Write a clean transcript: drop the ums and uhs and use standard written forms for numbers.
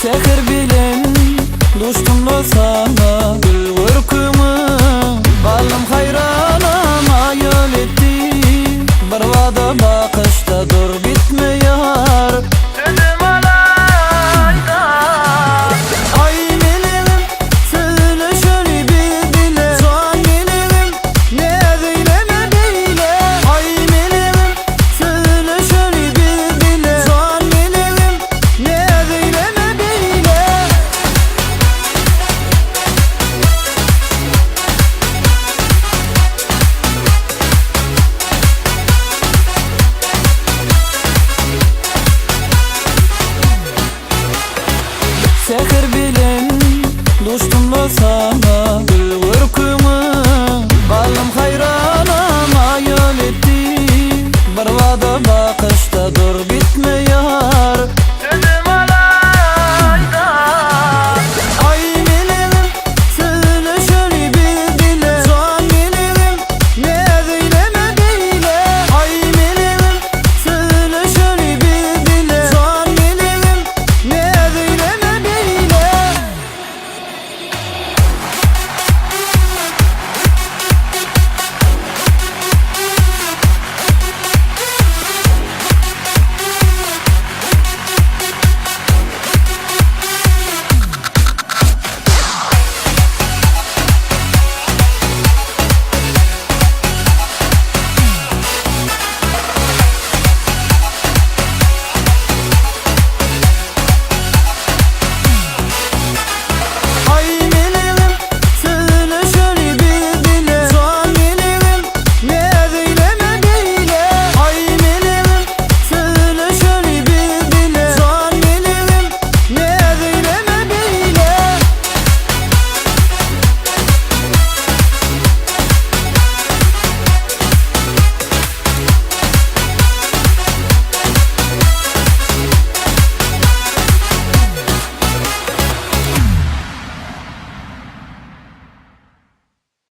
Seher bilen dostumla sana gül görkümü Kalım hayranım ayol etti Bir vada bakışta dur bitmeyar Sözüm alayda Ay meleğim söyle şöyle bir dile Soğan meleğim ne eyleme beyle Ay meleğim söyle şöyle bir dile Soğan meleğim ne eyleme beyle Seher bilen dostumla sana gül görkümü Kalım hayranım ayol etti Bir vada bakışta dur